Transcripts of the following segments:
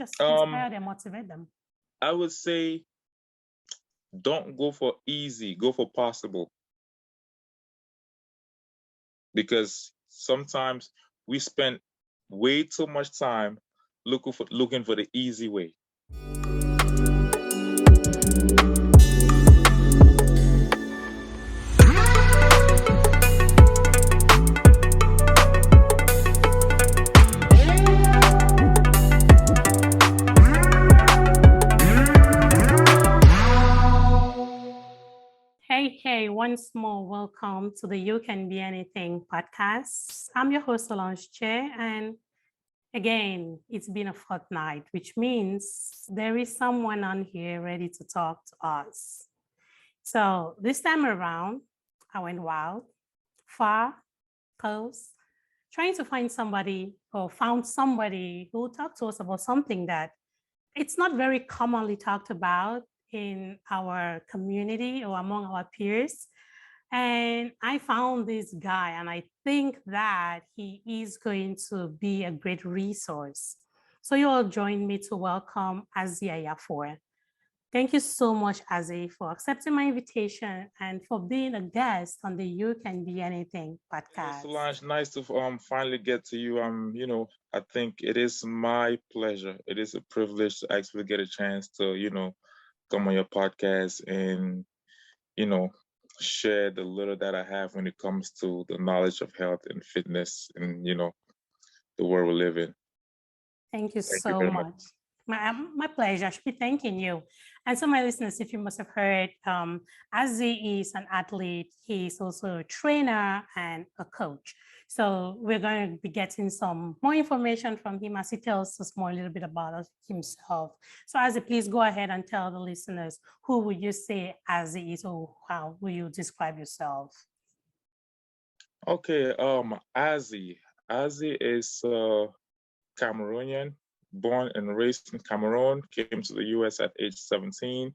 Just inspire them, motivate them. I would say don't go for easy, go for possible. Because sometimes we spend way too much time looking for the easy way. Hey, once more, welcome to the You Can Be Anything podcast. I'm your host, Solange, and again, it's been a fortnight, which means there is someone on here ready to talk to us. So this time around, I went wild, far, close, trying to find somebody or found somebody who talked to us about something that it's not very commonly talked about in our community or among our peers. And I found this guy, and I think that he is going to be a great resource. So you all join me to welcome Azi Ayafor. Thank you so much, Azi, for accepting my invitation and for being a guest on the You Can Be Anything podcast. Solange, nice to finally get to you. I think it is my pleasure. It is a privilege to actually get a chance to, come on your podcast and, you know, share the little that I have when it comes to the knowledge of health and fitness and, the world we live in. Thank you Thank so you very much. My pleasure. I should be thanking you. And so, my listeners, if you must have heard, Azi is an athlete. He's also a trainer and a coach. So we're going to be getting some more information from him as he tells us more a little bit about himself. So Azi, please go ahead and tell the listeners, who would you say Azi is, or how will you describe yourself? Okay, Azi. Azi is Cameroonian, born and raised in Cameroon, came to the US at age 17.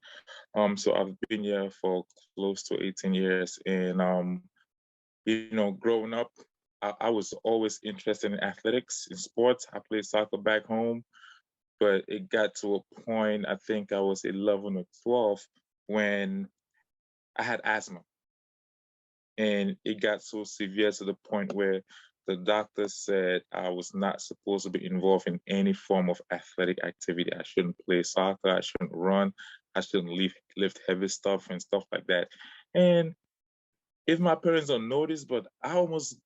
So I've been here for close to 18 years. And, growing up, I was always interested in athletics, in sports. I played soccer back home, but it got to a point, I think I was 11 or 12, when I had asthma. And it got so severe to the point where the doctor said I was not supposed to be involved in any form of athletic activity. I shouldn't play soccer. I shouldn't run. I shouldn't lift heavy stuff and stuff like that. And if my parents don't notice, but I almost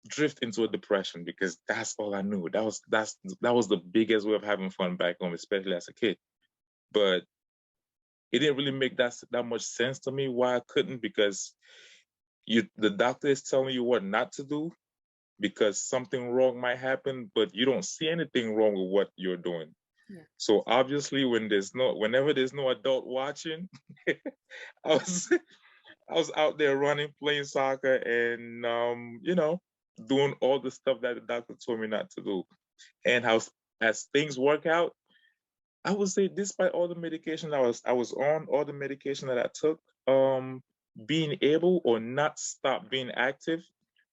drift into a depression because that's all I knew. That was the biggest way of having fun back home, especially as a kid. But it didn't really make that much sense to me why I couldn't, because the doctor is telling you what not to do because something wrong might happen, but you don't see anything wrong with what you're doing. Yeah. So obviously, whenever there's no adult watching, I was out there running, playing soccer, and doing all the stuff that the doctor told me not to do. And as things work out, I would say, despite all the medication I was on, all the medication that I took, being able or not stop being active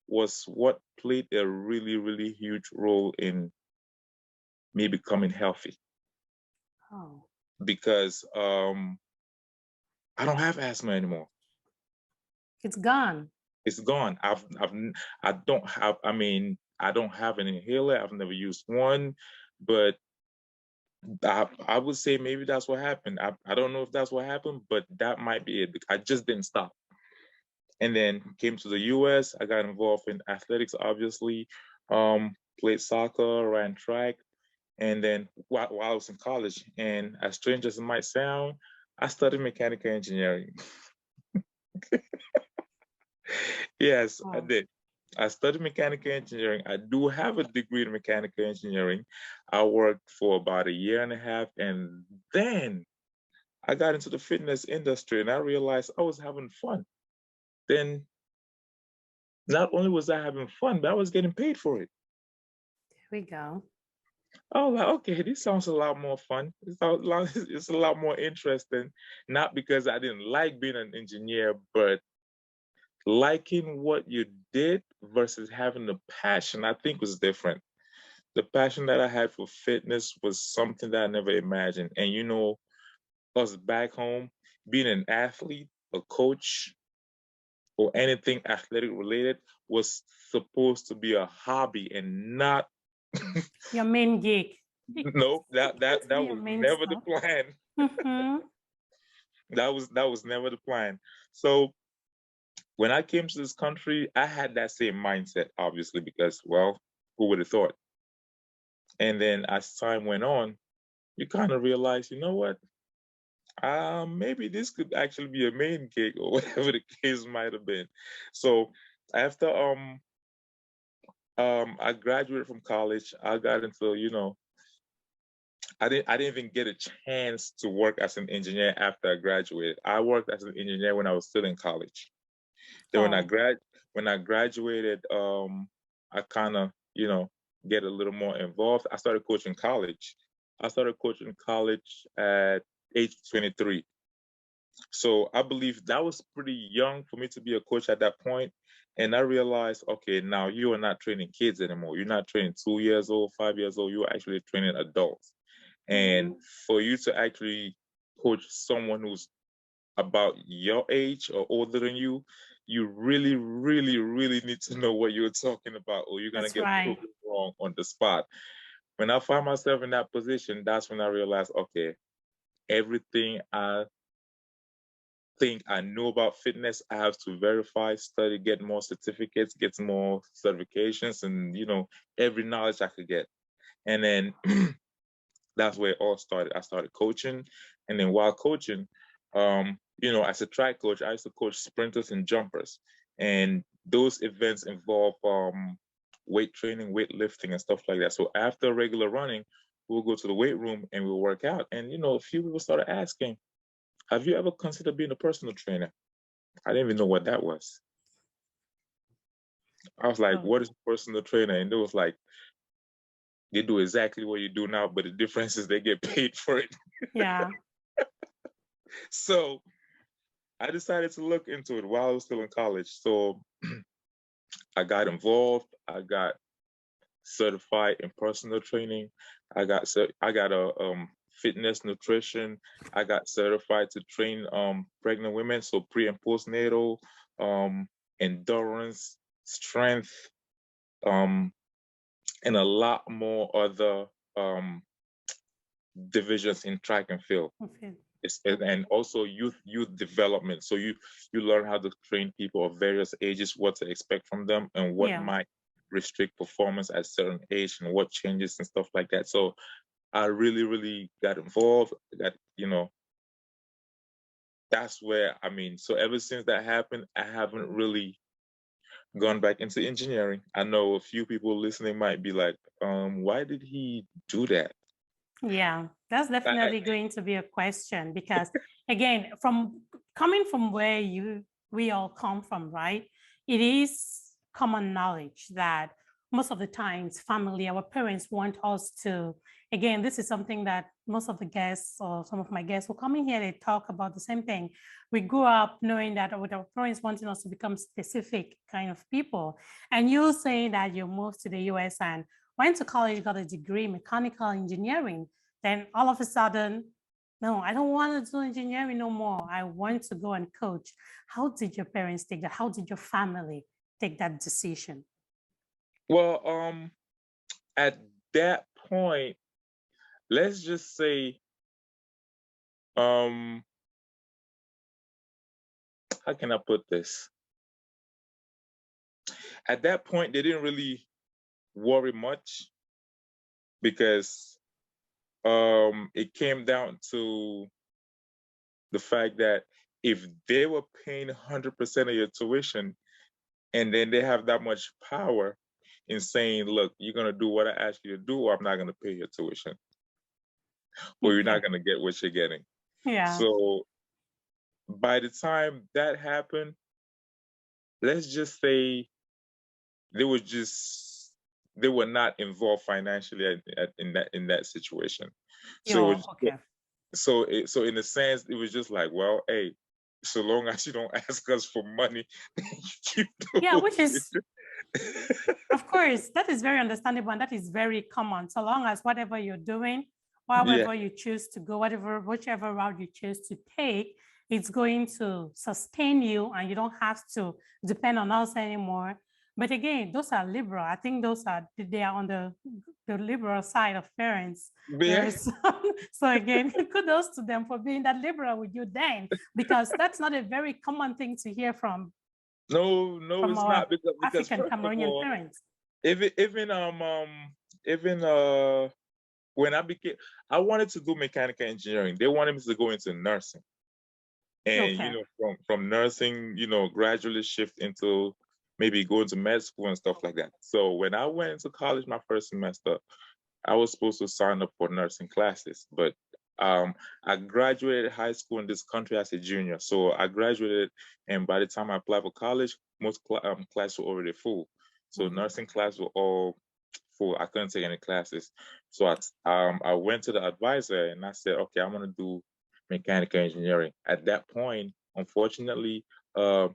was what played a really, really huge role in me becoming healthy. Oh. Because I don't have asthma anymore. It's gone. It's gone. I don't have an inhaler. I've never used one, but I would say maybe that's what happened. I don't know if that's what happened, but that might be it. I just didn't stop. And then came to the US. I got involved in athletics, obviously. Played soccer, ran track. And then while I was in college, and as strange as it might sound, I studied mechanical engineering. Yes, I did. I studied mechanical engineering. I do have a degree in mechanical engineering. I worked for about a year and a half, and then I got into the fitness industry, and I realized I was having fun. Then not only was I having fun, but I was getting paid for it. There we go. Oh, okay, this sounds a lot more fun. It's a lot more interesting, not because I didn't like being an engineer, but liking what you did versus having the passion, I think, was different. The passion that I had for fitness was something that I never imagined. And us back home, being an athlete, a coach, or anything athletic related was supposed to be a hobby and not Your main gig. no, It's that your was main never the stuff. plan. Mm-hmm. That was never the plan. So when I came to this country, I had that same mindset, obviously, because well, who would have thought? And then as time went on, you kind of realize, you know what? Maybe this could actually be a main gig or whatever the case might have been. So after I graduated from college, I got into, I didn't even get a chance to work as an engineer after I graduated. I worked as an engineer when I was still in college. Then Oh, when I graduated, I kind of, get a little more involved. I started coaching college. I started coaching college at age 23. So I believe that was pretty young for me to be a coach at that point. And I realized, okay, now you are not training kids anymore. You're not training 2 years old, 5 years old. You're actually training adults. And mm-hmm. for you to actually coach someone who's about your age or older than you really, really, really need to know what you're talking about, or you're gonna That's get right. proven wrong on the spot. When I find myself in that position, that's when I realized, okay, everything I think I knew about fitness, I have to verify, study, get more certificates, get more certifications, and every knowledge I could get. And then that's where it all started. I started coaching, and then while coaching, as a track coach, I used to coach sprinters and jumpers, and those events involve weight training, weight lifting, and stuff like that. So after regular running, we'll go to the weight room and we'll work out. And a few people started asking, "Have you ever considered being a personal trainer?" I didn't even know what that was. I was like, Oh, "What is a personal trainer?" And it was like, they do exactly what you do now, but the difference is they get paid for it. yeah. So I decided to look into it while I was still in college. So I got involved. I got certified in personal training. I got a fitness nutrition. I got certified to train pregnant women, so pre and postnatal, um, endurance, strength, um, and a lot more other um, divisions in track and field. Okay. And also youth development. So you learn how to train people of various ages, what to expect from them, and what Yeah. might restrict performance at a certain age, and what changes and stuff like that. So I really, really got involved. That that's where So ever since that happened, I haven't really gone back into engineering. I know a few people listening might be like, why did he do that? Yeah, that's I, definitely going to be a question because again, from coming from where we all come from, right? It is common knowledge that most of the times family, our parents want us to, again, this is something that most of the guests or some of my guests who come in here, they talk about the same thing. We grew up knowing that with our parents wanting us to become specific kind of people. And you saying that you moved to the US and went to college, got a degree in mechanical engineering. Then all of a sudden, no, I don't want to do engineering no more. I want to go and coach. How did your parents take that? How did your family take that decision? well, at that point, let's just say, um, how can I put this? At that point, they didn't really worry much because it came down to the fact that if they were paying 100% of your tuition and then they have that much power in saying, look, you're going to do what I ask you to do, or I'm not going to pay your tuition, or you're not Okay. going to get what you're getting. Yeah. So by the time that happened, let's just say they were just they were not involved financially in that situation. So it Yeah. was, Okay. so in a sense, it was just like, well, hey, so long as you don't ask us for money, you keep Yeah, doing which is it. Of course, that is very understandable and that is very common. So long as whatever you're doing, Yeah, however you choose to go, whichever route you choose to take, it's going to sustain you and you don't have to depend on us anymore. But again, those are liberal. I think they are on the liberal side of parents. yeah. Whereas, so again, kudos to them for being that liberal with you then, because that's not a very common thing to hear No, from it's our not because African first of Cameroonian all, parents. even when I wanted to do mechanical engineering. They wanted me to go into nursing, and Okay. from nursing, gradually shift into maybe going to med school and stuff like that. So when I went into college my first semester, I was supposed to sign up for nursing classes, but I graduated high school in this country as a junior. So I graduated, and by the time I applied for college, most classes were already full. So nursing classes were all full. I couldn't take any classes. So I went to the advisor and I said, okay, I'm gonna do mechanical engineering. At that point, unfortunately, uh,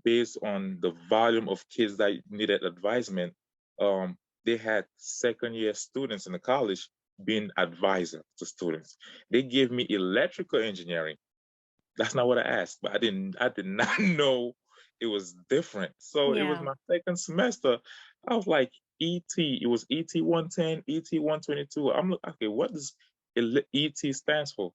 based on the volume of kids that needed advisement, um, they had second year students in the college being advisor to students. They gave me electrical engineering. That's not what I asked, but I did not know it was different. So it was Yeah. my second semester. I was like, ET, it was ET 110, ET 122. I'm like, okay, what does ET stands for?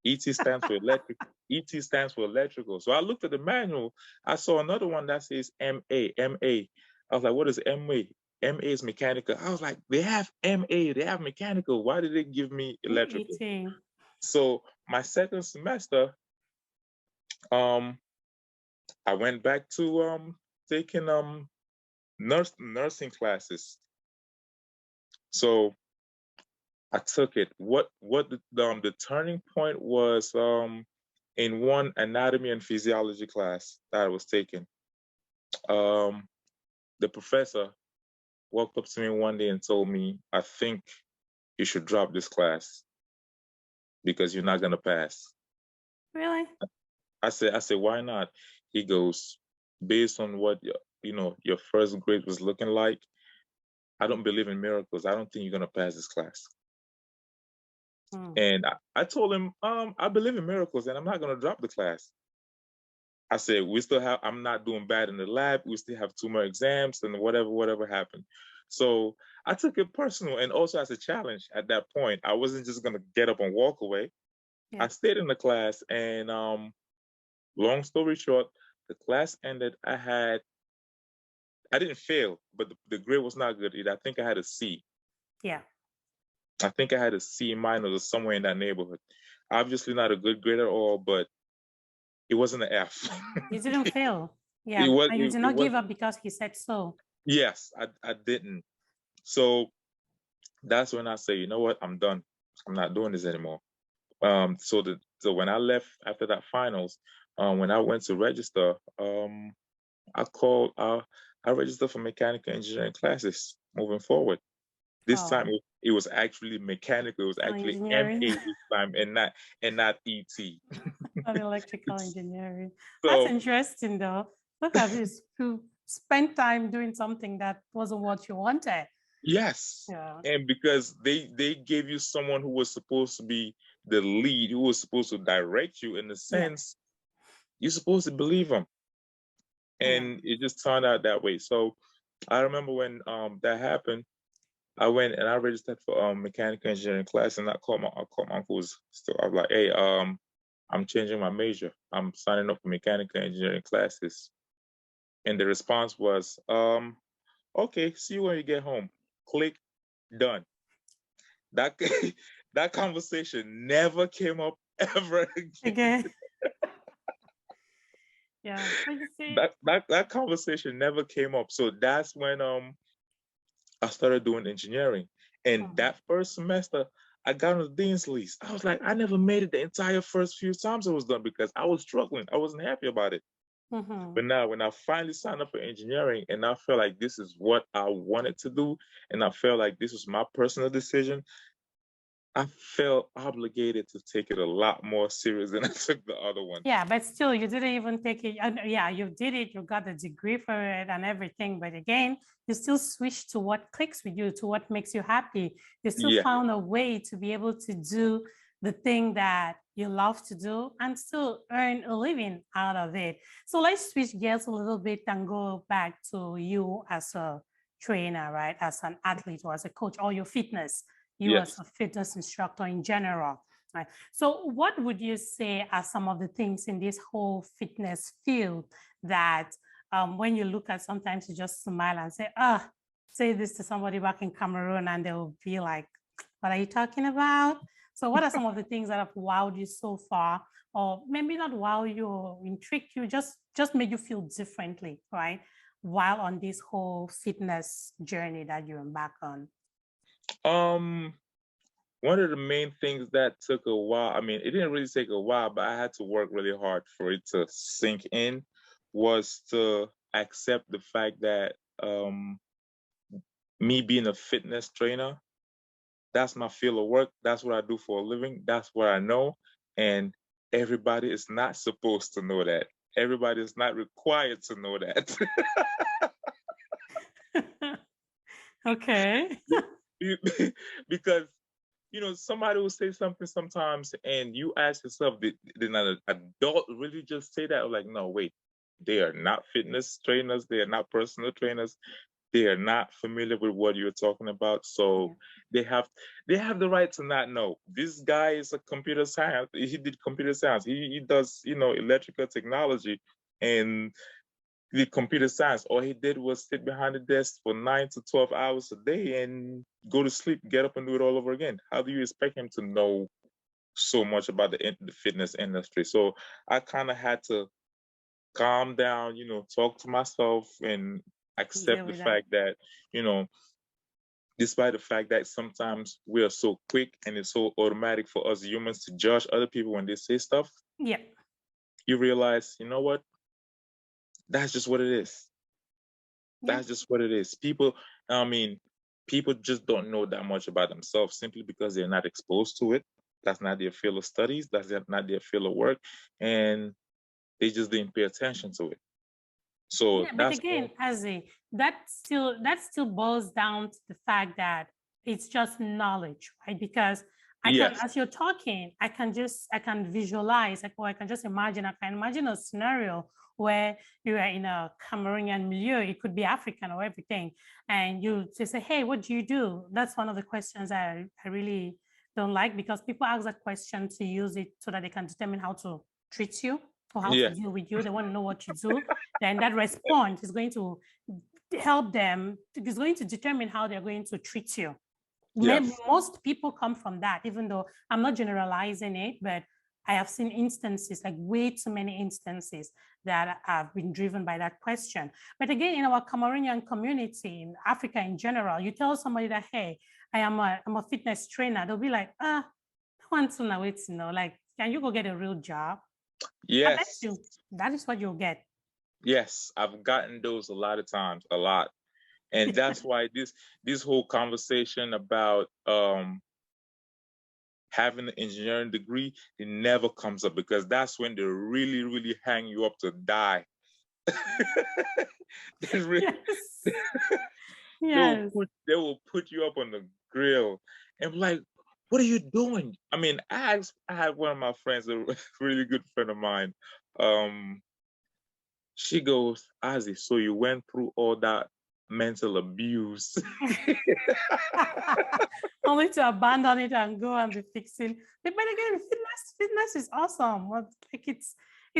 ET stands for electric. ET stands for electrical. So I looked at the manual. I saw another one that says MA, MA. I was like, what is MA? MA is mechanical. I was like, they have MA, they have mechanical. Why did they give me electrical? Eating. So my second semester, um, I went back to taking nursing classes. So I took it. What the turning point was in one anatomy and physiology class that I was taking. Um, the professor walked up to me one day and told me, "I think you should drop this class because you're not gonna pass." Really? I said, "Why not?" He goes, "Based on what your first grade was looking like, I don't believe in miracles. I don't think you're gonna pass this class." Hmm. And I told him, I believe in miracles and I'm not gonna drop the class. I said, I'm not doing bad in the lab. We still have 2 more exams and whatever happened. So I took it personal and also as a challenge at that point. I wasn't just gonna get up and walk away. I Yeah. stayed in the class and long story short, the class ended. I didn't fail, but the grade was not good either. I think I had a C. Yeah. I think I had a C minus or somewhere in that neighborhood. Obviously not a good grade at all, but it wasn't an F. You didn't fail. it Yeah. was And you it, did it not was give up because he said so. yes, I didn't. So that's when I say, you know what, I'm done. I'm not doing this anymore. So when I left after that finals, when I went to register, I called I registered for mechanical engineering classes moving forward. This time Oh, it was actually mechanical, it was actually MA engineering, this time and not ET. not electrical engineering. That's So interesting though. Look at this. You spent time doing something that wasn't what you wanted. yes, Yeah. and because they gave you someone who was supposed to be the lead, who was supposed to direct you in a Yeah. sense, you're supposed to believe them, Yeah. and it just turned out that way. So I remember when that happened, I went and I registered for mechanical engineering class, and I called my uncles. Still, I was like, hey, I'm changing my major. I'm signing up for mechanical engineering classes, and the response was, okay, see you when you get home. Click, done. That that conversation never came up ever again. Again. Yeah. So you see, That conversation never came up. So that's when I started doing engineering. And mhm, that first semester, I got on the dean's list. I was like, I never made it the entire first few times it was done because I was struggling. I wasn't happy about it. mhm, But now, when I finally signed up for engineering and I felt like this is what I wanted to do, and I felt like this was my personal decision, I felt obligated to take it a lot more serious than I took the other one. Yeah, but still, you didn't even take it. Yeah, you did it. You got the degree for it and everything. But again, you still switch to what clicks with you, to what makes you happy. You still Yeah. found a way to be able to do the thing that you love to do and still earn a living out of it. So let's switch gears a little bit and go back to you as a trainer, right? As an athlete or as a coach, or your fitness, you as Yes. a fitness instructor in general. Right. So what would you say are some of the things in this whole fitness field that when you look at, sometimes you just smile and say, say this to somebody back in Cameroon and they'll be like, what are you talking about? So what are some of the things that have wowed you so far? Or maybe not wow you or intrigued you, just made you feel differently, right? While on this whole fitness journey that you embark on. One of the main things that took a while, I mean, it didn't really take a while, but I had to work really hard for it to sink in, was to accept the fact that me being a fitness trainer, that's my field of work. That's what I do for a living. That's what I know. And everybody is not supposed to know that. Everybody is not required to know that. Okay. Because somebody will say something sometimes and you ask yourself, did an adult really just say that? Like, no, wait, they are not fitness trainers, they are not personal trainers, they are not familiar with what you're talking about. So they have the right to not know. This guy is a computer science, he did computer science, he does, electrical technology and the computer science. All he did was sit behind the desk for 9 to 12 hours a day and go to sleep, get up and do it all over again. How do you expect him to know so much about the fitness industry? So I kind of had to calm down, talk to myself and accept the fact that, despite the fact that sometimes we are so quick and it's so automatic for us humans to judge other people when they say stuff, yeah, you realize, you know what? That's just what it is. yeah. That's just what it is. People just don't know that much about themselves simply because they're not exposed to it. That's not their field of studies. That's not their field of work. And they just didn't pay attention to it. So Yeah, but that's again, all. Azi, that still boils down to the fact that it's just knowledge, right? Because Yes. as you're talking, I can visualize, like, or I can just imagine, I can imagine a scenario where you are in a Cameroonian milieu, it could be African or everything, and you just say, hey, what do you do? That's one of the questions I really don't like, because people ask that question to use it so that they can determine how to treat you or how to Yeah. deal with you. They want to know what you do. Then that response is going to help them, is going to determine how they're going to treat you. Maybe Yes. most people come from that, even though I'm not generalizing it, but I have seen instances, like way too many instances, that have been driven by that question. But again, in our Cameroonian community, in Africa in general, you tell somebody that, hey, I'm a fitness trainer, they'll be like, I want to know it, like, can you go get a real job? And Yes. that is what you'll get. Yes. I've gotten those a lot of times, a lot. And that's why this whole conversation about having an engineering degree, it never comes up because that's when they really, really hang you up to die. They Yes. they will Yes. put you up on the grill and be like, what are you doing? I mean, I had one of my friends, a really good friend of mine. She goes, Azi, so you went through all that mental abuse. Only to abandon it and go and be fixing. But again, fitness is awesome. Like it's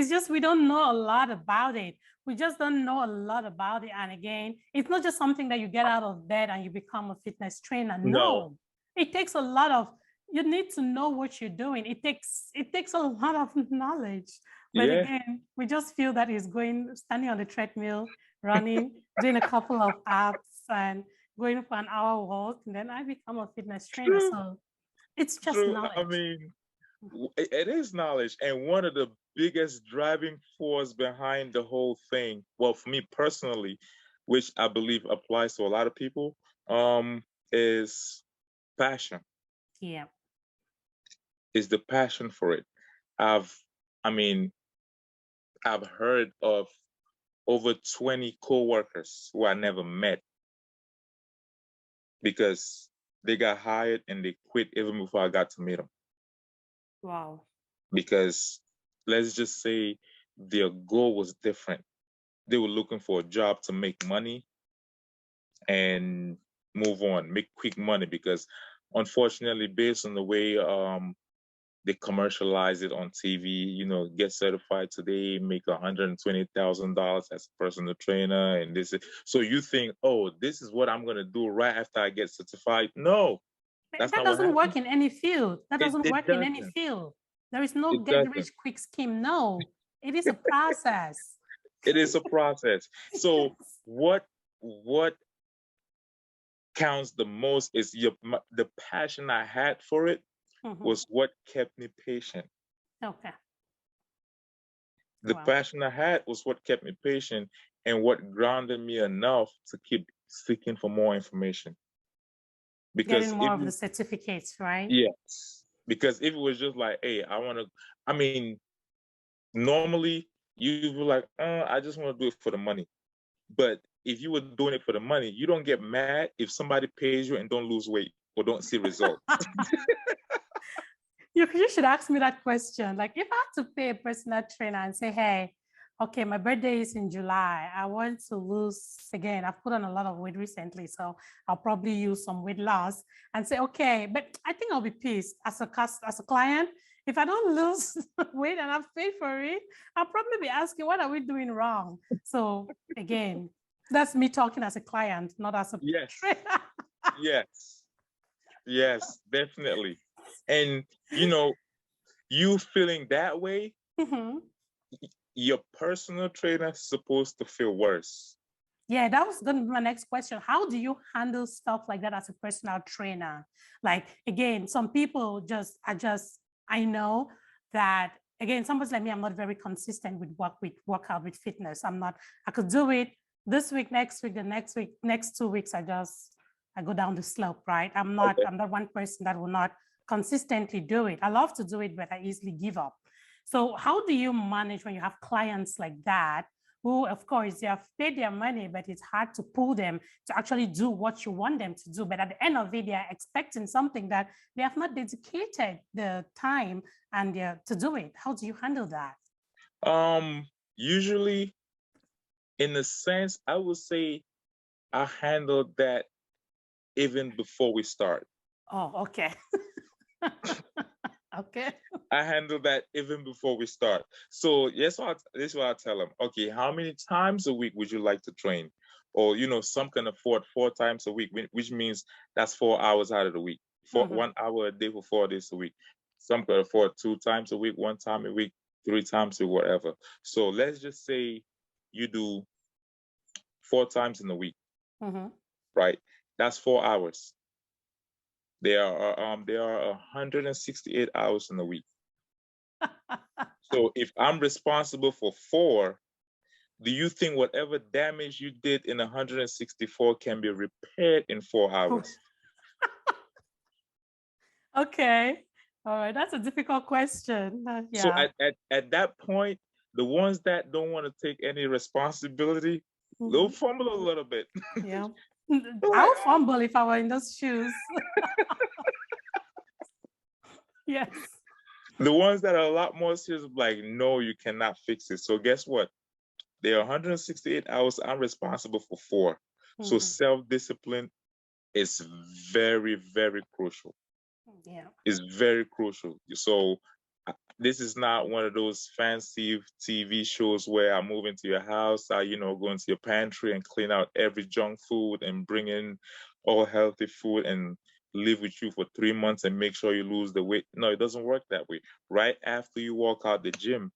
just we don't know a lot about it. We just don't know a lot about it. And again, it's not just something that you get out of bed and you become a fitness trainer. No. No, it takes a lot of. You need to know what you're doing. It takes a lot of knowledge. But Yeah. again, we just feel that is standing on the treadmill, running, doing a couple of apps, and going for an hour walk, and then I become a fitness trainer. True. So it's just True. I knowledge. mean, it is knowledge. And one of the biggest driving force behind the whole thing, well, for me personally, which I believe applies to a lot of people, is passion. Yeah. is the passion for it. I've, I mean, I've heard of over 20 coworkers who I never met because they got hired and they quit even before I got to meet them. Wow. Because let's just say their goal was different. They were looking for a job to make money and move on, make quick money because unfortunately, based on the way they commercialize it on TV, get certified today, make $120,000 as a personal trainer, and so you think, oh, this is what I'm gonna do right after I get certified. No, that's That not what doesn't happened. work in any field. That It doesn't it work in any doesn't. field. There is no It get doesn't. rich quick scheme. No, it is a process. It is a process. So Yes. what counts the most is the passion I had for it was what kept me patient. Okay. The Wow. passion I had was what kept me patient and what grounded me enough to keep seeking for more information. Getting Because more of the certificates, right? yes, because if it was just like, hey, I mean, normally you be like, I just want to do it for the money. But if you were doing it for the money, you don't get mad if somebody pays you and don't lose weight or don't see results. You should ask me that question. Like, if I had to pay a personal trainer and say, hey, okay, my birthday is in July. I want to lose, again, I've put on a lot of weight recently, so I'll probably use some weight loss and say, okay, but I think I'll be pissed as a client. If I don't lose weight and I've paid for it, I'll probably be asking, what are we doing wrong? So again, that's me talking as a client, not as a Yes, trainer. yes, yes, definitely. And you feeling that way, Mhm. your personal trainer is supposed to feel worse. Yeah, that was going to be my next question. How do you handle stuff like that as a personal trainer? Like, again, some people I know that, again, somebody like me, I'm not very consistent with workout, with fitness. I could do it this week, next week, the next week, next 2 weeks, I go down the slope, right? Okay. I'm not one person that will not consistently do it. I love to do it, but I easily give up. So how do you manage when you have clients like that who, of course, they have paid their money, but it's hard to pull them to actually do what you want them to do. But at the end of it, they are expecting something that they have not dedicated the time and to do it. How do you handle that? Usually, in a sense, I would say I handle that even before we start. Oh, okay. Okay. I handle that even before we start. So yes, this is what I tell them. Okay, how many times a week would you like to train? Or some can afford 4 times a week, which means that's 4 hours out of the week. For 1 hour a day for 4 days a week. Some can afford 2 times a week, 1 time a week, 3 times a week, whatever. So let's just say you do 4 times in a week, right? That's 4 hours. There are 168 hours in a week. So if I'm responsible for 4, do you think whatever damage you did in 164 can be repaired in 4 hours? Okay. All right. That's a difficult question. So Yeah. at that point, the ones that don't want to take any responsibility, they'll fumble a little bit. Yeah. Like, I'll fumble if I were in those shoes. Yes. the ones that are a lot more serious, like, no, you cannot fix it. So guess what? There are 168 hours. I'm responsible for 4. So self-discipline is very, very crucial. Yeah. Is very crucial. So this is not one of those fancy TV shows where I move into your house, I go into your pantry and clean out every junk food and bring in all healthy food and live with you for 3 months and make sure you lose the weight. No, it doesn't work that way. Right after you walk out the gym,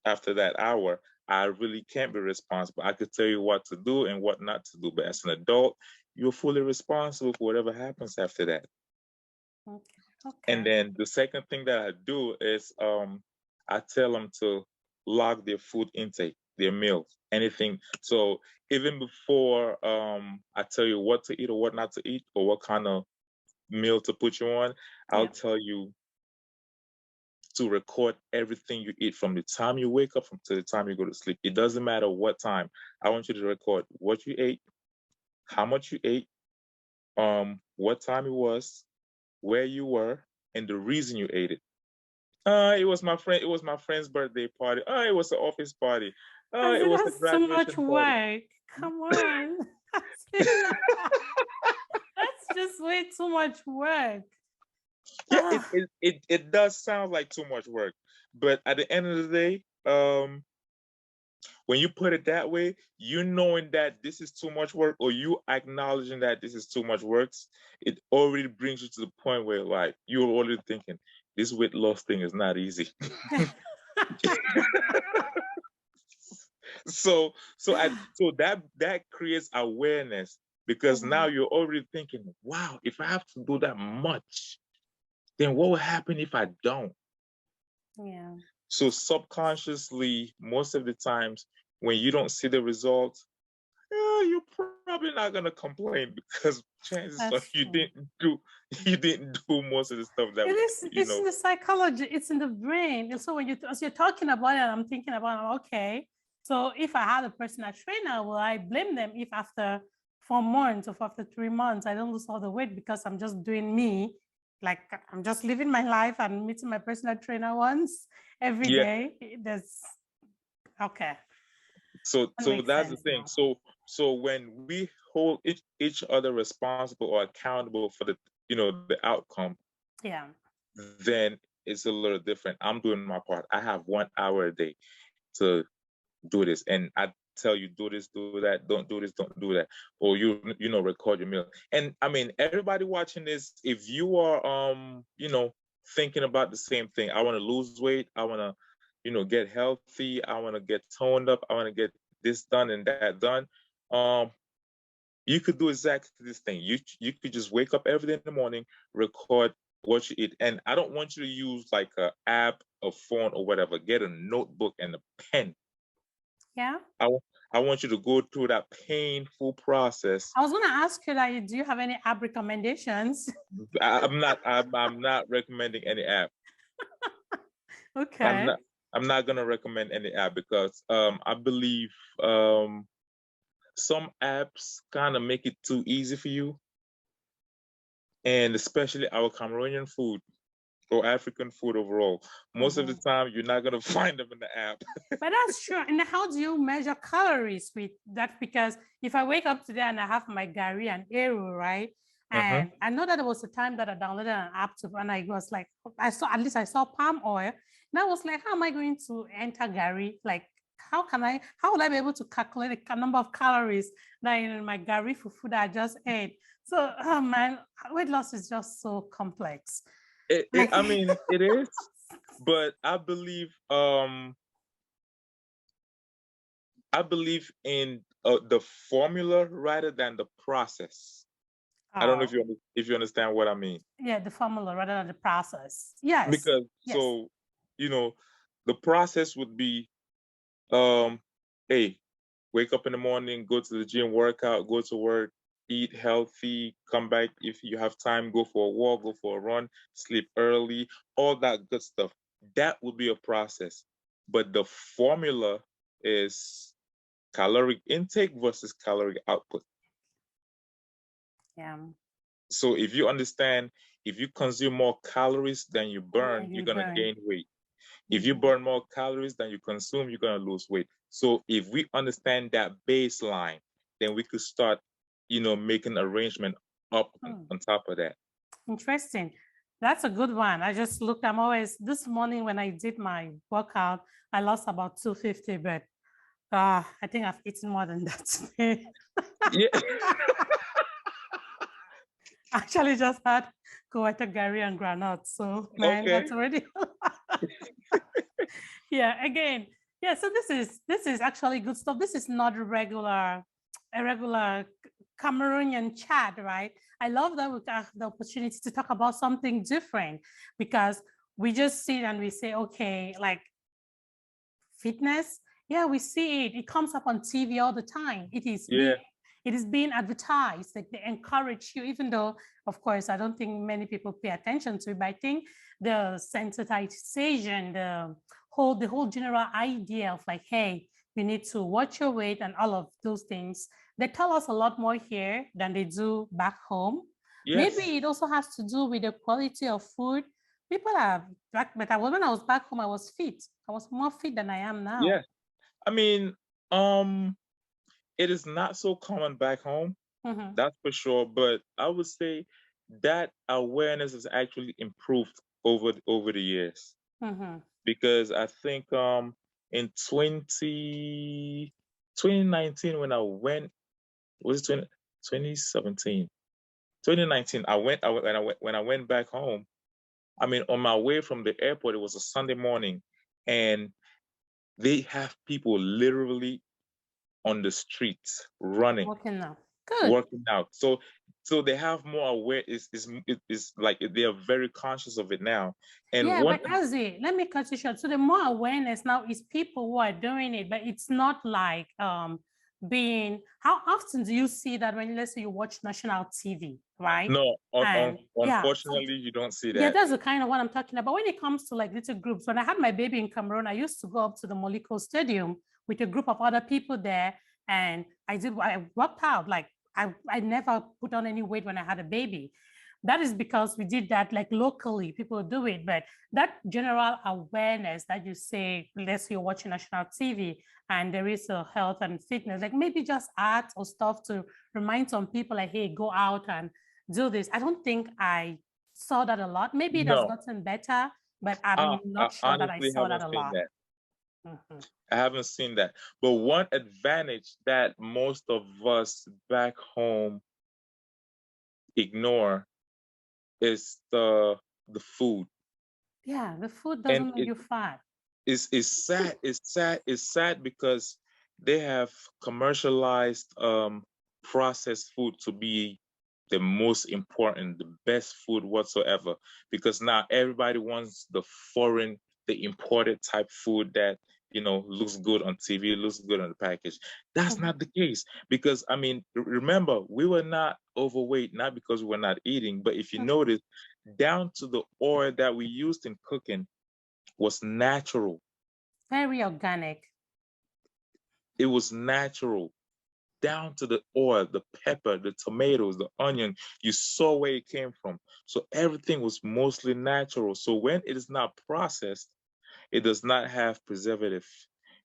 after that hour, I really can't be responsible. I could tell you what to do and what not to do, but as an adult, you're fully responsible for whatever happens after that. Okay. And then the second thing that I do is I tell them to log their food intake, their meals, anything. So even before I tell you what to eat or what not to eat or what kind of meal to put you on, I'll tell you to record everything you eat from the time you wake up to the time you go to sleep. It doesn't matter what time. I want you to record what you ate, how much you ate, what time it was, where you were, and the reason you ate it. It was my friend. It was my friend's birthday party. It was an office party. It was a That's too much graduation party. work. Come on. That's just way too much work. Yeah, it does sound like too much work, but at the end of the day, when you put it that way, you knowing that this is too much work, or you acknowledging that this is too much work, it already brings you to the point where like you're already thinking this weight loss thing is not easy. so that creates awareness, because now you're already thinking, wow, if I have to do that much, then what will happen if I don't? Yeah. So subconsciously, most of the times when you don't see the results, you're probably not gonna complain, because chances are That's you true. didn't do most of the stuff that It's in the psychology, it's in the brain. And so when as you're talking about it, I'm thinking about, okay, so if I had a personal trainer, will I blame them if after 4 months or after 3 months, I don't lose all the weight because I'm just doing me, like I'm just living my life and meeting my personal trainer once every Yeah. day. There's okay. So That that's the makes thing. sense So when we hold each other responsible or accountable for the outcome, now. Yeah. then it's a little different. I'm doing my part. I have 1 hour a day to do this, and I tell you, do this, do that, don't do this, don't do that, or record your meal. And I mean, everybody watching this, if you are thinking about the same thing, I want to lose weight, I want to get healthy, I want to get toned up, I want to get this done and that done, you could do exactly this thing. You could just wake up every day in the morning, record what you eat. And I don't want you to use like an app, a phone, or whatever. Get a notebook and a pen. Yeah. I want you to go through that painful process. I was going to ask you that. Do you have any app recommendations? I'm not recommending any app. Okay. I'm not gonna recommend any app, because I believe some apps kind of make it too easy for you, and especially our Cameroonian food or African food overall. Most of the time, you're not gonna find them in the app. But that's true. And how do you measure calories with that? Because if I wake up today and I have my Gary and Aero, right? And I know that there was a time that I downloaded an app and I was like, I saw palm oil. And I was like, how am I going to enter Gary? Like, how will I be able to calculate a number of calories that in my Gary for food I just ate? So, oh man, weight loss is just so complex. I mean, it is, but I believe in the formula rather than the process. I don't know if you understand what I mean. Yeah, the formula rather than the process. Yes. Because so, the process would be, hey, wake up in the morning, go to the gym, work out, go to work, eat healthy, come back if you have time, go for a walk, go for a run, sleep early, all that good stuff. That would be a process. But the formula is caloric intake versus caloric output. Yeah. So if you understand, if you consume more calories than you burn, you're gonna gain weight. If you burn more calories than you consume, you're gonna lose weight. So if we understand that baseline, then we could start, making arrangement up on top of that. Interesting. That's a good one. I just looked, this morning when I did my workout, I lost about 250, but I think I've eaten more than that today. Yeah. Actually just had Koweta Gary and granite. So man, that's already yeah, again. Yeah, so this is actually good stuff. This is not a regular Cameroonian chat, right? I love that we have the opportunity to talk about something different, because we just sit and we say, okay, like fitness, yeah, we see it. It comes up on TV all the time. It is being advertised. Like they encourage you, even though, of course, I don't think many people pay attention to it. But I think the sensitization, the whole general idea of like, hey, you need to watch your weight and all of those things. They tell us a lot more here than they do back home. Yes. Maybe it also has to do with the quality of food. People are back, but when I was back home, I was fit. I was more fit than I am now. Yeah. I mean, it is not so common back home, that's for sure. But I would say that awareness has actually improved over the years. Because I think in 2019 when I went, was it 2017? 2019, when I went back home. I mean, on my way from the airport, it was a Sunday morning, and they have people literally on the streets running, Working now. Good. working out. So they have more aware. Is like they are very conscious of it now. And yeah, one, but Azi, let me cut you short. So the more awareness now is people who are doing it, but it's not like being. How often do you see that when, let's say, you watch national TV, right? no, And unfortunately, you don't see that. Yeah, that's the kind of what I'm talking about. When it comes to like little groups, when I had my baby in Cameroon, I used to go up to the Moliko Stadium with a group of other people there, and I worked out. Like I never put on any weight when I had a baby. That is because we did that like locally, people do it. But that general awareness that you say, let's say you're watching national TV and there is a health and fitness, like maybe just art or stuff to remind some people like, hey, go out and do this. I don't think I saw that a lot. Maybe it has gotten better, but I'm not sure that I saw that a lot. I haven't seen that. But one advantage that most of us back home ignore is the food. Yeah, the food doesn't make you fat. It's sad. It's sad because they have commercialized processed food to be the most important, the best food whatsoever. Because now everybody wants the foreign, the imported type food that looks good on TV, looks good on the package. That's not the case. Because I mean, remember, we were not overweight, not because we were not eating, but if you notice, down to the oil that we used in cooking was natural. Very organic. It was natural. Down to the oil, the pepper, the tomatoes, the onion, you saw where it came from. So everything was mostly natural. So when it is not processed, it does not have preservative.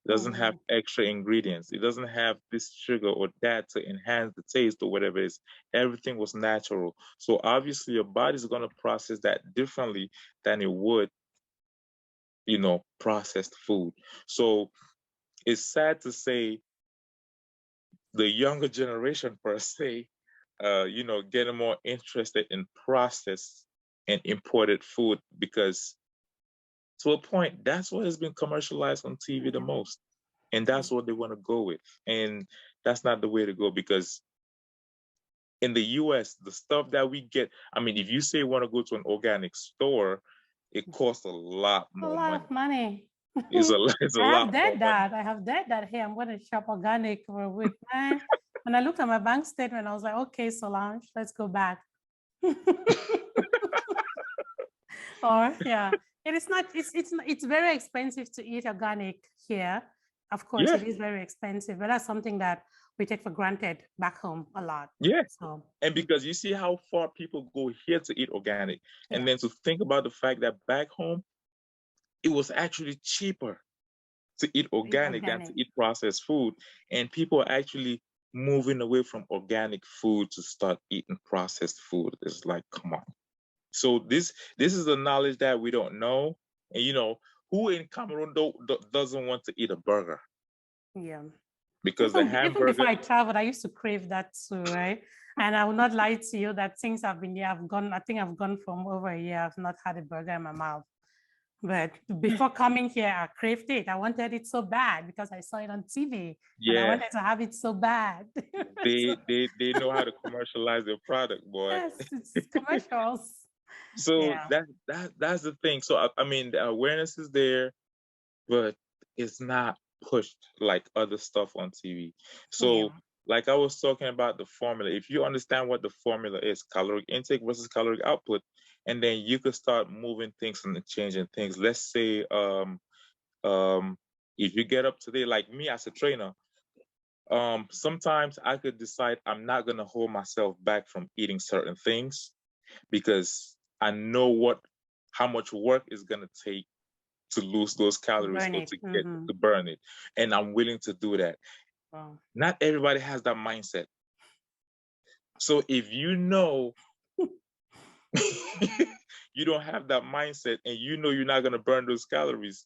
It doesn't have extra ingredients. It doesn't have this sugar or that to enhance the taste or whatever it is. Everything was natural. So obviously your body's going to process that differently than it would, processed food. So it's sad to say the younger generation per se, getting more interested in processed and imported food because to a point, that's what has been commercialized on TV the most. And that's what they want to go with. And that's not the way to go because in the US, the stuff that we get, I mean, if you say you want to go to an organic store, it costs a lot more money. A lot of money. It's a lot more money. I have that. Hey, I'm going to shop organic for a week, man. And I looked at my bank statement. I was like, okay, Solange, let's go back. Or yeah, it's very expensive to eat organic here. Of course, it is very expensive, but that's something that we take for granted back home a lot. Yeah. So, and because you see how far people go here to eat organic, and then to think about the fact that back home, it was actually cheaper to eat organic than to eat processed food. And people are actually moving away from organic food to start eating processed food. It's like, come on. So this is the knowledge that we don't know. And who in Cameroon doesn't want to eat a burger? Yeah. Because the hamburger. Even before I traveled, I used to crave that too, right? And I will not lie to you that since I've been here, I think I've gone from over a year, I've not had a burger in my mouth. But before coming here, I craved it. I wanted it so bad because I saw it on TV. Yeah. And I wanted to have it so bad. They know how to commercialize their product, boy. Yes, it's commercials. So that's the thing. So I mean, the awareness is there, but it's not pushed like other stuff on TV. So like I was talking about the formula. If you understand what the formula is, caloric intake versus caloric output, and then you could start moving things and changing things. Let's say, um, if you get up today, like me as a trainer, sometimes I could decide I'm not gonna hold myself back from eating certain things because I know how much work is gonna take to lose those calories Burn or it. to get to burn it, and I'm willing to do that. Wow. Not everybody has that mindset. So if you know you don't have that mindset and you know you're not gonna burn those calories,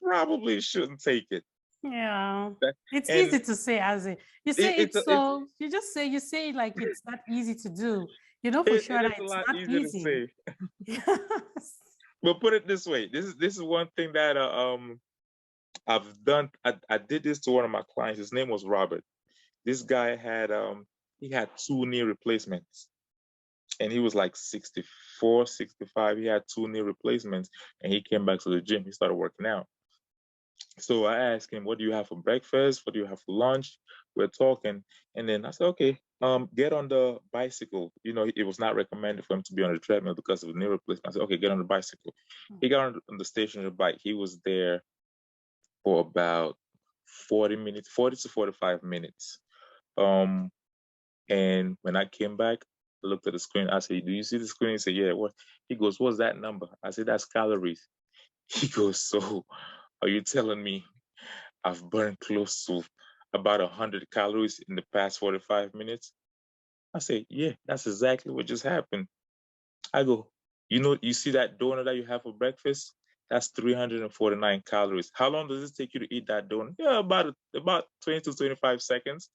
probably shouldn't take it. Yeah, That, it's and easy to say, Azi. You it, say it's it a, it's so, you say it like it's not easy to do. You know for it sure is that a it's lot not easier to easy. say. Yes. But put it this way, this is one thing that I've done. I did this to one of my clients. His name was Robert. This guy had he had two knee replacements, and he was like 64, 65. He had two knee replacements, and he came back to the gym. He started working out. So I asked him, "What do you have for breakfast? What do you have for lunch?" We're talking, and then I said, "Okay, get on the bicycle." You know, it was not recommended for him to be on the treadmill because of the knee replacement. I said, "Okay, get on the bicycle." He got on the stationary bike. He was there for about 40 minutes, 40 to 45 minutes. Um, and when I came back, I looked at the screen. I said, "Do you see the screen?" He said, "Yeah." What? He goes, "What's that number?" I said, "That's calories." He goes, "So, are you telling me I've burned close to about 100 calories in the past 45 minutes?" I say, "Yeah, that's exactly what just happened." I go, you see that donut that you have for breakfast? That's 349 calories. How long does it take you to eat that donut? Yeah, about 20 to 25 seconds.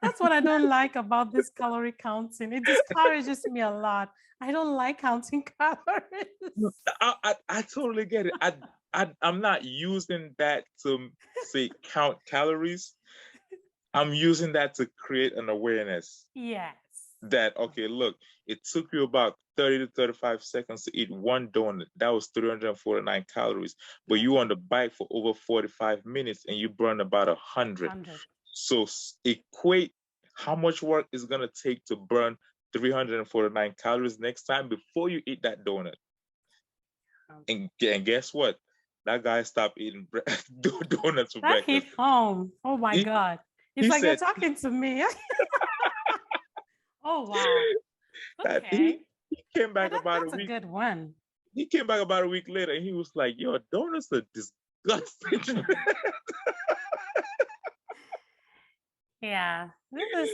That's what I don't like about this calorie counting. It discourages me a lot. I don't like counting calories. I totally get it. I'm not using that to say count calories. I'm using that to create an awareness Yes. that, okay, look, it took you about 30 to 35 seconds to eat one donut. That was 349 calories. But you on the bike for over 45 minutes and you burn about 100. 100. So equate how much work is gonna take to burn 349 calories next time before you eat that donut. And guess what? That guy stopped eating donuts for That breakfast. hit home. Oh my He, God. It's he like you're said talking to me. Oh, wow. that Okay. he came Yeah, back about a that's a week. good one. He came back about a week later and he was like, "Yo, donuts are disgusting." Yeah, this is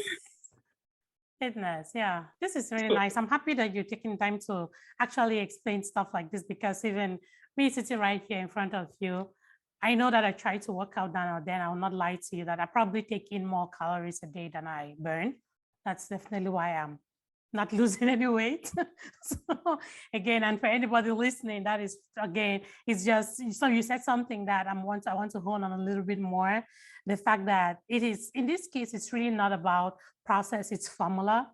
fitness. Yeah, this is really So, nice. I'm happy that you're taking time to actually explain stuff like this because even me sitting right here in front of you, I know that I try to work out now or then. I will not lie to you that I probably take in more calories a day than I burn. That's definitely why I'm not losing any weight. So again, and for anybody listening, that is again, it's just so you said something that I want to hone on a little bit more. The fact that it is in this case, it's really not about process, it's formula.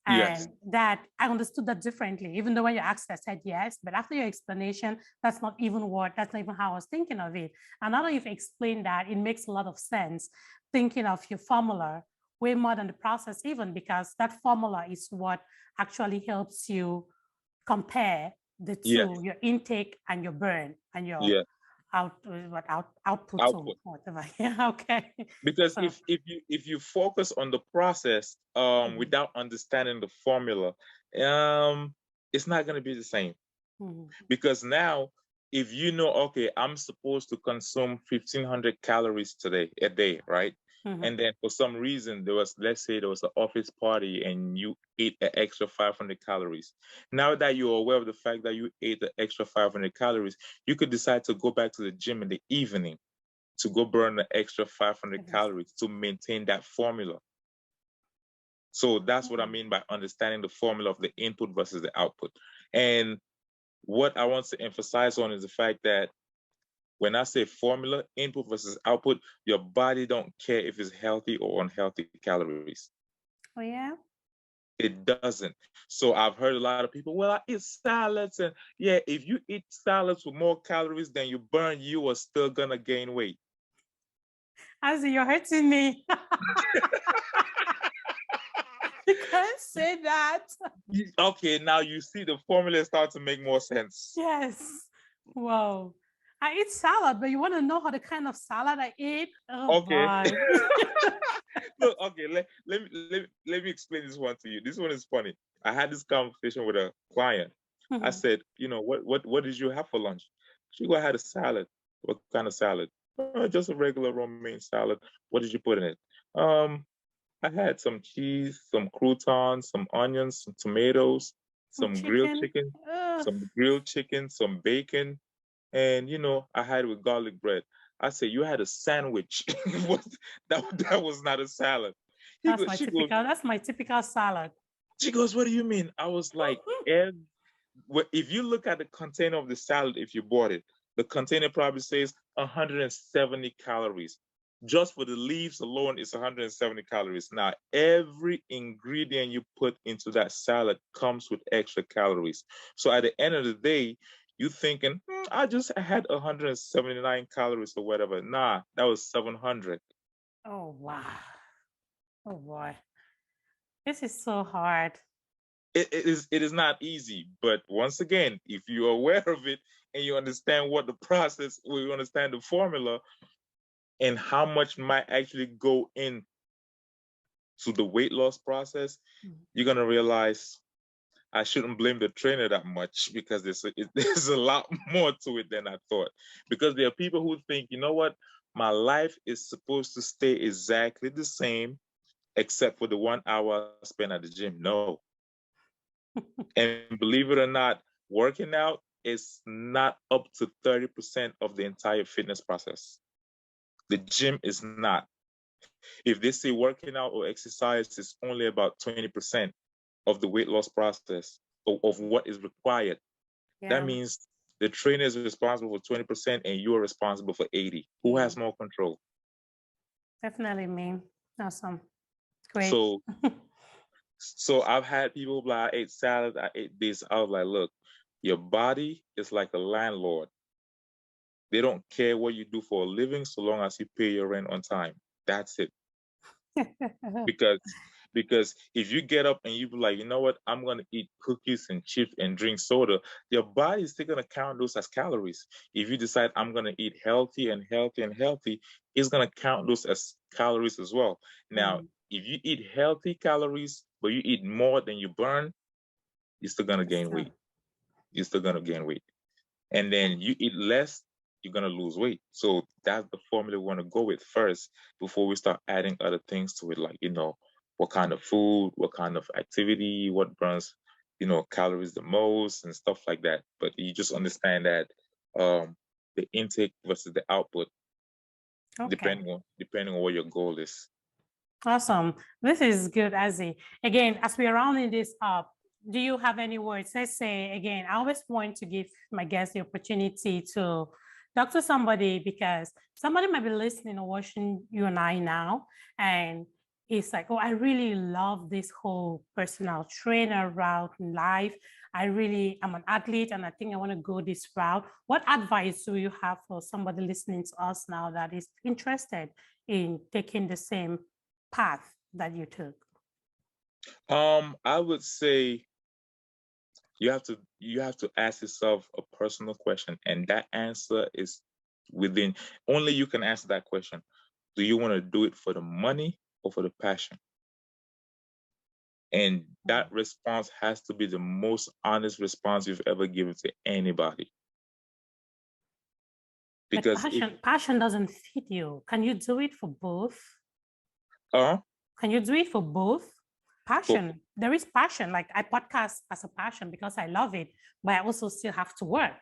yes, And that I understood that differently, even though when you asked, I said yes. But after your explanation, that's not even how I was thinking of it. And now that you've explained that, it makes a lot of sense thinking of your formula way more than the process, even because that formula is what actually helps you compare the yes, two, your intake and your burn and your yes. output or Output. whatever. Yeah, okay. Because So if you focus on the process mhm, without understanding the formula, it's not gonna be the same. mhm, Because now if you know, okay, I'm supposed to consume 1,500 calories today a day, right? mhm, And then for some reason let's say there was an office party and you ate an extra 500 calories. Now that you're aware of the fact that you ate the extra 500 calories, you could decide to go back to the gym in the evening to go burn the extra 500 goodness. calories to maintain that formula. So that's what I Mhm. mean by understanding the formula of the input versus the output. And what I want to emphasize on is the fact that when I say formula, input versus output, your body don't care if it's healthy or unhealthy calories. Oh yeah. It doesn't. So I've heard a lot of people, well, I eat salads, and yeah, if you eat salads with more calories than you burn, you are still gonna gain weight. Azi, you're hurting me. You can't say that. Okay, now you see the formula start to make more sense. Yes. Wow. I eat salad, but you want to know how the kind of salad I eat? Oh Okay. boy. So, okay, let me explain this one to you. This one is funny. I had this conversation with a client. I Mhm. said, what did you have for lunch? She go, I had a salad. What kind of salad? Just a regular romaine salad. What did you put in it? I had some cheese, some croutons, some onions, some tomatoes, Some some grilled chicken. chicken, Ugh. some bacon, and I had it with garlic bread. I said, you had a sandwich. What? That was not a salad. That's my typical salad. She goes, what do you mean? I was like, if you look at the container of the salad, if you bought it, the container probably says 170 calories. Just for the leaves alone, it's 170 calories. Now, every ingredient you put into that salad comes with extra calories. So at the end of the day, you thinking, I had 179 calories or whatever. Nah, that was 700. Oh wow. Oh boy. This is so hard. It is not easy, but once again, if you're aware of it and you understand what the process, or you understand the formula and how much might actually go in to the weight loss process, Mhm. you're gonna realize I shouldn't blame the trainer that much because there's a lot more to it than I thought. Because there are people who think, you know what, my life is supposed to stay exactly the same except for the 1 hour I spend at the gym. No. And believe it or not, working out is not up to 30% of the entire fitness process. The gym is not. If they say working out or exercise is only about 20% of the weight loss process of what is required, that Yeah, means the trainer is responsible for 20% and you are responsible for 80. Who has more control? definitely me. Awesome. Great. So so I've had people like, I ate salad, I ate this. I was like, look, your body is like a landlord. They don't care what you do for a living so long as you pay your rent on time. That's it. Because if you get up and you be like, you know what, I'm gonna eat cookies and chips and drink soda, your body is still gonna count those as calories. If you decide I'm gonna eat healthy and healthy and healthy, it's gonna count those as calories as well. Now, Mm. if you eat healthy calories, but you eat more than you burn, you're still gonna gain So, weight. You're still gonna gain weight. And then you eat less, you're gonna lose weight. So that's the formula we want to go with first before we start adding other things to it, like what kind of food, what kind of activity, what burns calories the most and stuff like that. But you just understand that the intake versus the output, okay. depending on what your goal is. Awesome. This is good, Azi. Again, as we're rounding this up, do you have any words? Let's say, again, I always want to give my guests the opportunity to talk to somebody because somebody might be listening or watching you and I now, and it's like, oh, I really love this whole personal trainer route in life. I'm an athlete and I think I want to go this route. What advice do you have for somebody listening to us now that is interested in taking the same path that you took? I would say you have to ask yourself a personal question, and that answer is within only you can answer that question. Do you want to do it for the money or for the passion? And that response has to be the most honest response you've ever given to anybody. But Because if passion doesn't fit you. Can you do it for both? uh Can you do it for both? for Passion. There is passion. Like I podcast as a passion because I love it, but I also still have to work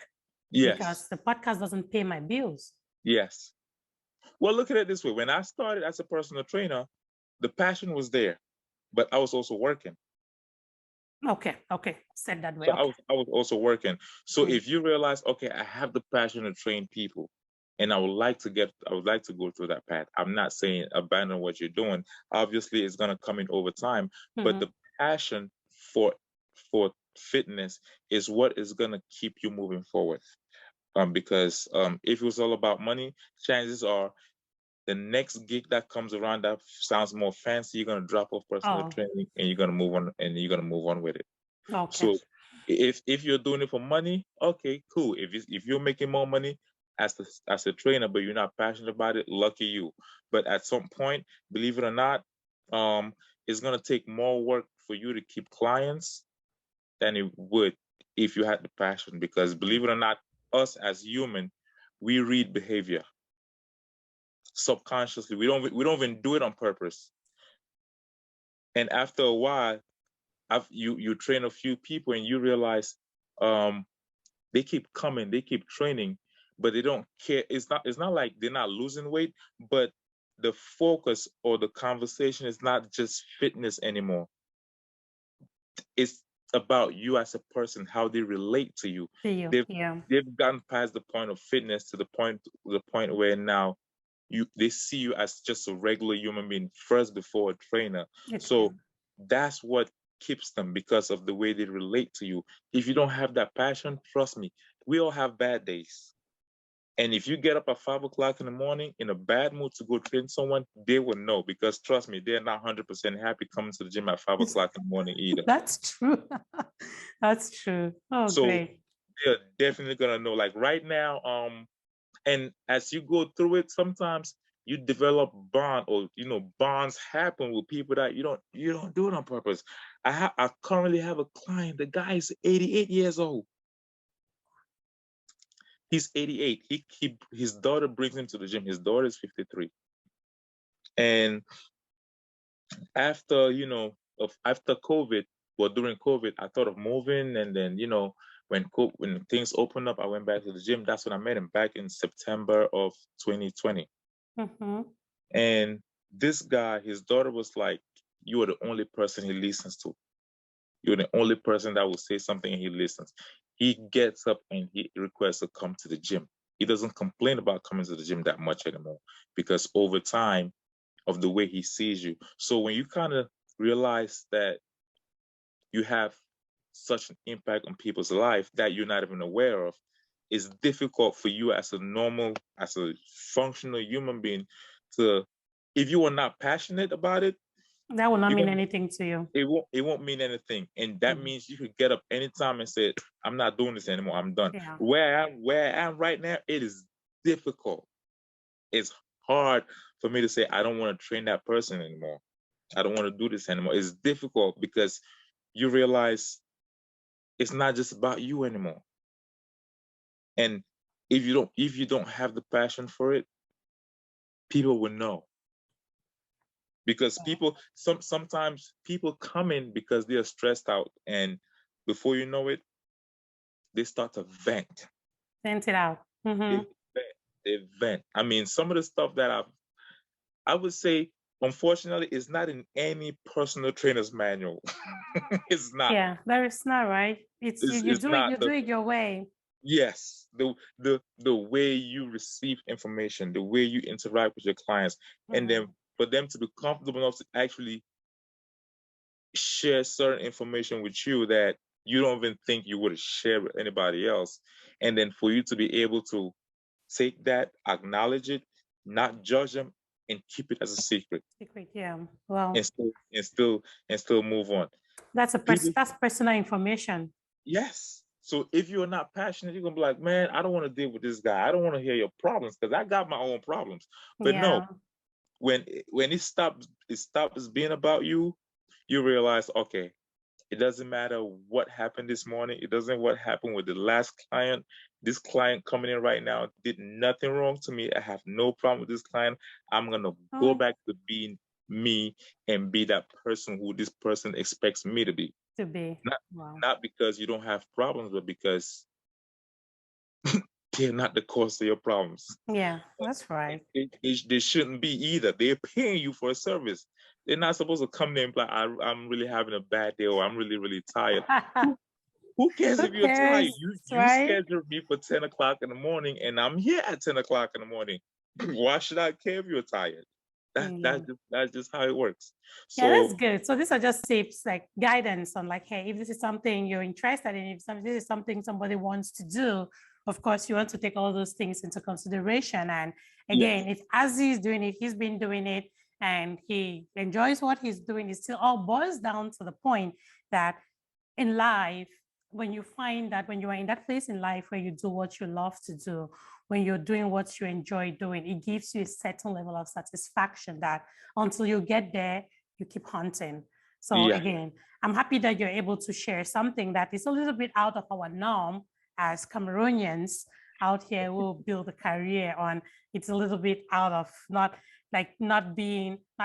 yes, because the podcast doesn't pay my bills. yes. Well, look at it this way. When I started as a personal trainer, the passion was there, but I was also working. Okay, okay. Said that way. So I Okay. was I was also working. So Mm. if you realize, okay, I have the passion to train people, and I would like to go through that path. I'm not saying abandon what you're doing. Obviously, it's gonna come in over time, but Mhm. the passion for fitness is what is gonna keep you moving forward. Because if it was all about money, chances are the next gig that comes around that sounds more fancy, you're gonna drop off personal training and you're gonna move on with it. Okay. So if you're doing it for money, okay, cool. If you're making more money as a trainer, but you're not passionate about it, lucky you. But at some point, believe it or not, it's gonna take more work for you to keep clients than it would if you had the passion. Because believe it or not, us as human, we read behavior subconsciously. We don't even do it on purpose. And after a while, you train a few people and you realize they keep coming, they keep training, but they don't care. It's not like they're not losing weight, but the focus or the conversation is not just fitness anymore. It's about you as a person, how they relate to you. They've gotten past the point of fitness to the point where now they see you as just a regular human being first before a trainer. So that's what keeps them, because of the way they relate to you. If you don't have that passion, trust me, we all have bad days. And if you get up at 5 o'clock in the morning in a bad mood to go train someone, they will know, because trust me, they're not 100% happy coming to the gym at 5 o'clock in the morning either. That's true. That's true. Oh, so great. They're definitely gonna know. Like right now, and as you go through it, sometimes you develop bonds happen with people that you don't do it on purpose. I currently have a client. The guy is 88 years old. He's 88. His daughter brings him to the gym. His daughter is 53. And after COVID, well, during COVID, I thought of moving, and then when things opened up, I went back to the gym. That's when I met him, back in September of 2020. Mm-hmm. And this guy, his daughter was like, "You are the only person he listens to. You're the only person that will say something and he listens." He gets up and he requests to come to the gym. He doesn't complain about coming to the gym that much anymore, because over time of the way he sees you. So when you kind of realize that you have such an impact on people's life that you're not even aware of, it's difficult for you as a functional human being to, if you are not passionate about it, that will not mean anything to you. It won't mean anything. And that means you could get up anytime and say, "I'm not doing this anymore. I'm done." Yeah. Where I am right now, it is difficult. It's hard for me to say, I don't want to train that person anymore. I don't want to do this anymore. It's difficult because you realize it's not just about you anymore. And if you don't have the passion for it, people will know. Because sometimes people come in because they are stressed out, and before you know it, they start to vent. Vent it out. Mm-hmm. They vent. I mean, some of the stuff that I would say, unfortunately, is not in any personal trainer's manual. It's not. Yeah, that is not right. You do it your way. Yes, the way you receive information, the way you interact with your clients, and then for them to be comfortable enough to actually share certain information with you that you don't even think you would share with anybody else, and then for you to be able to take that, acknowledge it, not judge them, and keep it as a secret. Yeah. Well. And still move on. That's personal information. Yes. So if you're not passionate, you're gonna be like, "Man, I don't want to deal with this guy. I don't want to hear your problems because I got my own problems." But no, when it stops being about you, you realize, okay, it doesn't matter what happened this morning. It doesn't what happened with the last client. This client coming in right now did nothing wrong to me. I have no problem with this client. I'm gonna go back to being me and be that person who this person expects me to be. Not because you don't have problems, but because they're not the cause of your problems. Yeah, that's right. They shouldn't be either. They're paying you for a service. They're not supposed to come there and be like, I'm really having a bad day, or I'm really, really tired. Who cares if you're tired? You scheduled me for 10 o'clock in the morning, and I'm here at 10 o'clock in the morning. Why should I care if you're tired? That's just how it works. So, yeah, that's good. So these are just tips, like guidance on, like, hey, if this is something you're interested in, if this is something somebody wants to do, of course, you want to take all those things into consideration. And Yes. again, if Azi is doing it, he's been doing it, and he enjoys what he's doing, it still all boils down to the point that in life, when you find that when you are in that place in life where you do what you love to do, when you're doing what you enjoy doing, it gives you a certain level of satisfaction that until you get there, you keep hunting. So Yeah. again, I'm happy that you're able to share something that is a little bit out of our norm as Cameroonians out here who build a career on. It's a little bit out of not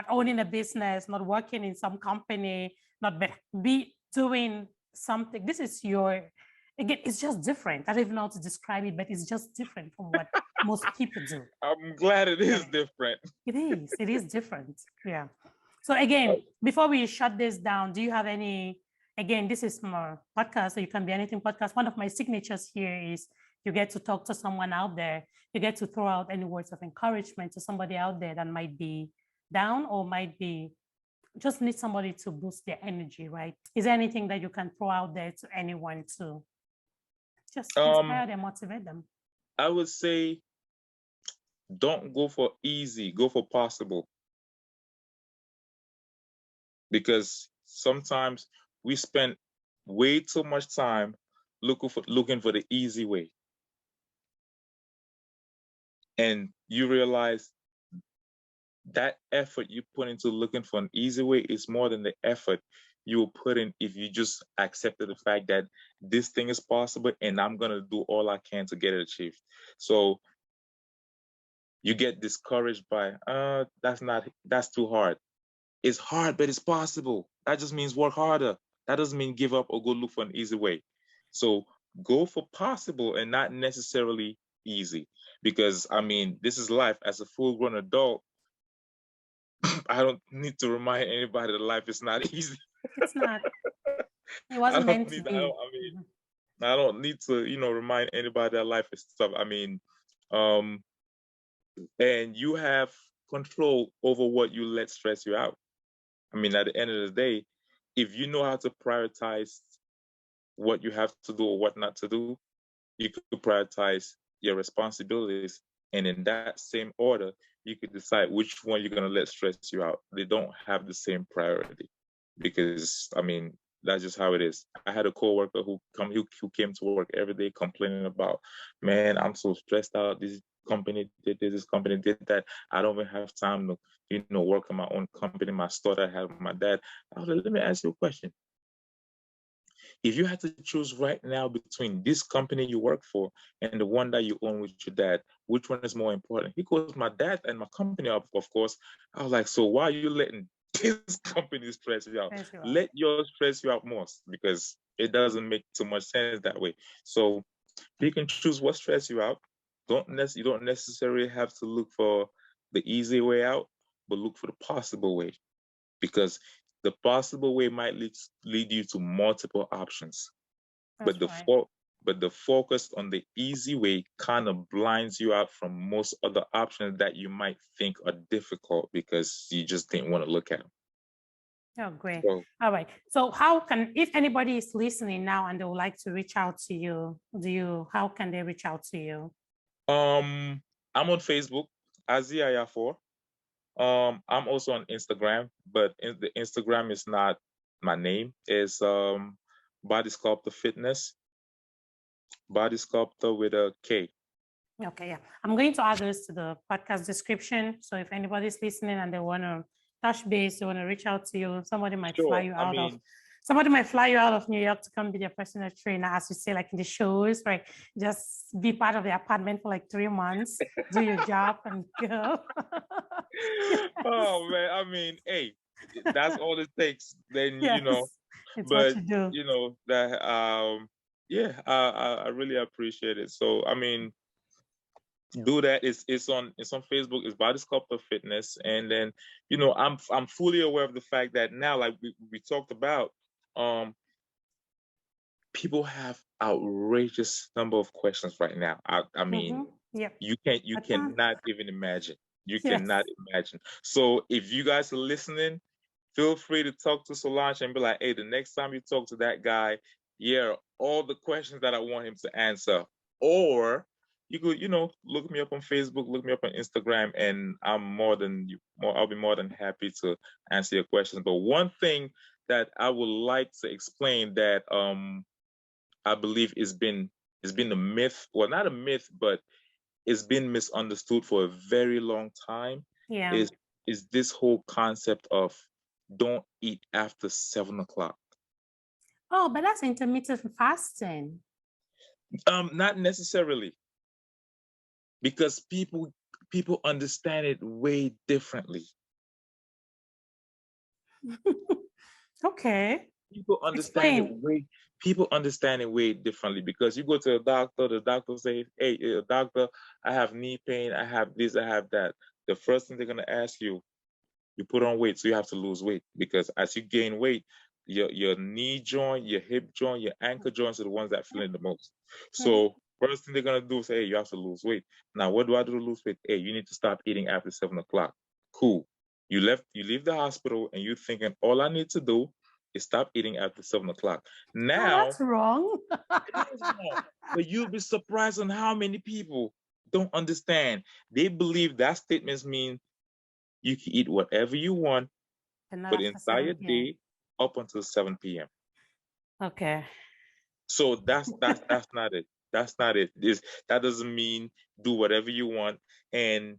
owning a business, not working in some company, not be doing something. This is your, again, it's just different. I don't even know how to describe it, but it's just different from what most people do. I'm glad it is different. It is different. Yeah. So again, before we shut this down, do you have any, again, this is my podcast, so you can be anything podcast. One of my signatures here is you get to talk to someone out there. You get to throw out any words of encouragement to somebody out there that might be down or might be just need somebody to boost their energy, right? Is there anything that you can throw out there to anyone to just inspire them, motivate them? I would say don't go for easy, go for possible. Because sometimes we spend way too much time looking for the easy way. And you realize that effort you put into looking for an easy way is more than the effort you will put in if you just accepted the fact that this thing is possible and I'm going to do all I can to get it achieved. So you get discouraged by, that's too hard. It's hard, but it's possible. That just means work harder. That doesn't mean give up or go look for an easy way. So go for possible and not necessarily easy. Because, I mean, this is life. As a full-grown adult, I don't need to remind anybody that life is not easy. It's not. It wasn't meant to be. I don't need to, remind anybody that life is tough. I mean, and you have control over what you let stress you out. I mean, at the end of the day, if you know how to prioritize what you have to do or what not to do, you could prioritize your responsibilities. And in that same order, you could decide which one you're going to let stress you out. They don't have the same priority because, I mean, that's just how it is. I had a coworker who came to work every day complaining about, man, I'm so stressed out. This company did this company did that. I don't even have time to, work in my own company, my store that I had with my dad. I was like, let me ask you a question. If you had to choose right now between this company you work for and the one that you own with your dad, which one is more important? He goes, my dad and my company, of course. I was like, so why are you letting this company stress you out? Let yours stress you out more because it doesn't make too much sense that way. So you can choose what stress you out. You don't necessarily have to look for the easy way out, but look for the possible way, because the possible way might lead you to multiple options. But the focus on the easy way kind of blinds you out from most other options that you might think are difficult because you just didn't want to look at them. Oh, great. All right. So if anybody is listening now and they would like to reach out to you, how can they reach out to you? I'm on Facebook, Azi Ayafor. I'm also on Instagram, but the Instagram is not my name. It's Body Sculptor Fitness. Body Sculptor with a K. Okay, yeah. I'm going to add this to the podcast description. So if anybody's listening and they want to touch base, they want to reach out to you, somebody might fly you out of New York to come be their personal trainer, as you say, like in the shows, right? Just be part of the apartment for like 3 months, do your job and go. Yes. Oh man, I mean, hey, that's all it takes. Then yes, it's what you do. Yeah, I really appreciate it. So I mean, do that. It's on Facebook. It's Body Sculptor Fitness, and then I'm fully aware of the fact that now, like we talked about, people have outrageous number of questions right now. I mean, you cannot even imagine. You cannot imagine. So if you guys are listening, feel free to talk to Solange and be like, hey, the next time you talk to that guy, all the questions that I want him to answer. or you could, look me up on Facebook, look me up on Instagram, and I'll be more than happy to answer your questions. But one thing that I would like to explain that I believe has been a myth, well, not a myth, but it's been misunderstood for a very long time, Yeah. is this whole concept of don't eat after 7 o'clock. Oh, but that's intermittent fasting. Not necessarily, because people understand it way differently. Okay. People understand Explain. People understand it way differently, because you go to a doctor, the doctor say, hey, doctor, I have knee pain, I have this, I have that. The first thing they're going to ask you, you put on weight, so you have to lose weight, because as you gain weight, your knee joint, your hip joint, your ankle joints are the ones that feel it the most. So first thing they're gonna do is say, hey, you have to lose weight. Now, what do I do to lose weight? Hey, you need to stop eating after 7 o'clock. Cool. You leave the hospital and you're thinking, all I need to do is stop eating after 7 o'clock. Oh, Now, that's wrong. it is wrong, but you'll be surprised on how many people don't understand. They believe that statements mean you can eat whatever you want And not for the after entire 7 p.m. day up until 7 p.m. Okay. So that's not it. That's not it. That doesn't mean do whatever you want, and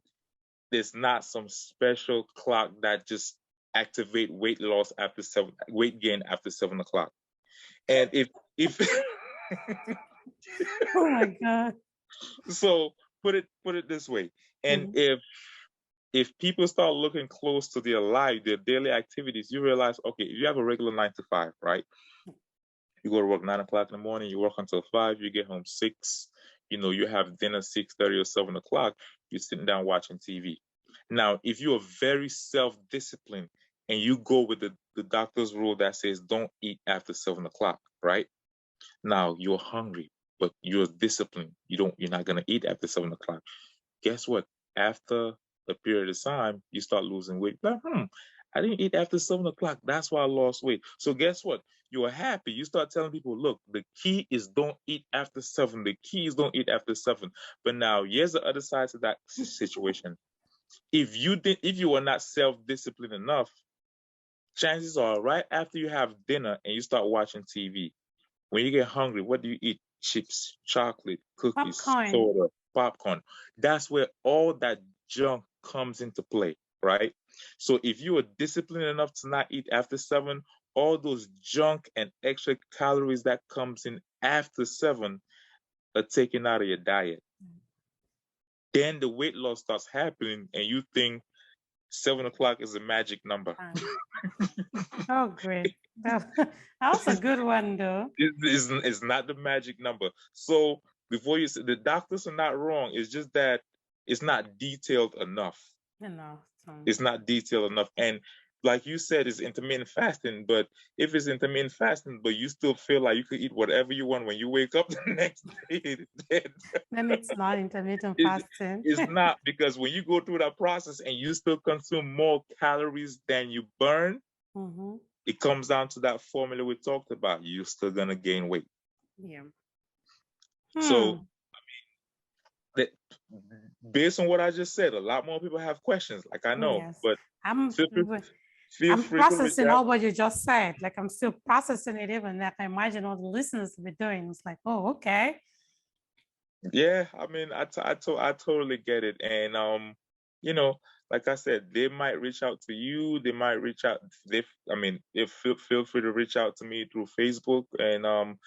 there's not some special clock that just activate weight gain after 7 o'clock. And if Oh my God. so put it this way, and if people start looking close to their life, their daily activities, you realize, okay, if you have a regular 9 to 5, right? You go to work 9 o'clock in the morning, you work until 5, you get home 6, you have dinner 6:30 or 7 o'clock, you're sitting down watching TV. Now, if you are very self-disciplined and you go with the doctor's rule that says don't eat after 7 o'clock, right? Now you're hungry, but you're disciplined. You're not gonna eat after 7 o'clock. Guess what? After a period of time, you start losing weight. Like, I didn't eat after 7 o'clock. That's why I lost weight. So guess what? You are happy. You start telling people, look, the key is don't eat after 7. The key is don't eat after 7. But now here's the other side to that situation. If you are not self-disciplined enough, chances are right after you have dinner and you start watching TV, when you get hungry, what do you eat? Chips, chocolate, cookies, Popcorn. soda, popcorn. That's where all that junk comes into play, right? So if you are disciplined enough to not eat after 7, all those junk and extra calories that comes in after 7 are taken out of your diet. Then the weight loss starts happening and you think 7 o'clock is a magic number. Oh, great. That was a good one, though. It's not the magic number. So before you say the doctors are not wrong, it's just that it's not detailed enough. It's not detailed enough. And like you said, it's intermittent fasting. But if it's intermittent fasting, but you still feel like you could eat whatever you want when you wake up the next day, then it's not intermittent fasting. It's not, because when you go through that process and you still consume more calories than you burn, it comes down to that formula we talked about. You're still gonna gain weight. Yeah. So, based on what I just said, a lot more people have questions. Like I know, Yes. but I'm feel free processing to all what you just said. Like I'm still processing it, even like I imagine all the listeners will be doing. It's like, oh, okay. Yeah, I mean, I totally get it, and like I said, they might reach out to you. They might reach out. If feel free to reach out to me through Facebook and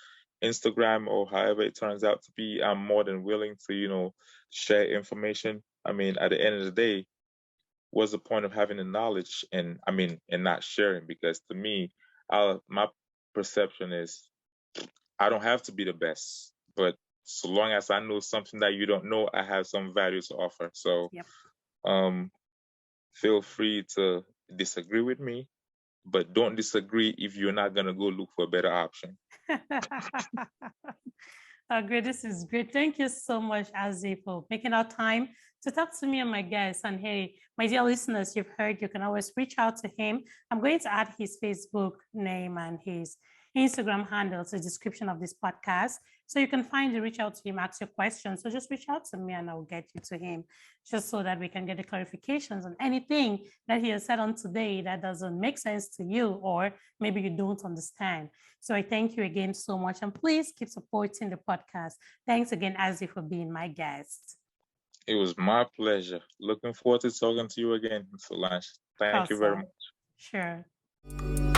Instagram, or however it turns out to be. I'm more than willing to share information. I mean, at the end of the day, what's the point of having the knowledge and not sharing? Because to me, my perception is I don't have to be the best, but so long as I know something that you don't know, I have some value to offer. So, feel free to disagree with me, but don't disagree if you're not gonna go look for a better option. Great, this is great. Thank you so much, Azi, for making our time to talk to me and my guests. And hey, my dear listeners, you've heard, you can always reach out to him. I'm going to add his Facebook name and his Instagram handle is the description of this podcast. So you can find reach out to him, ask your questions. So just reach out to me and I'll get you to him, just so that we can get the clarifications on anything that he has said on today that doesn't make sense to you, or maybe you don't understand. So I thank you again so much, and please keep supporting the podcast. Thanks again, Azi, for being my guest. It was my pleasure. Looking forward to talking to you again, Solange. Thank you very Awesome. much. Sure.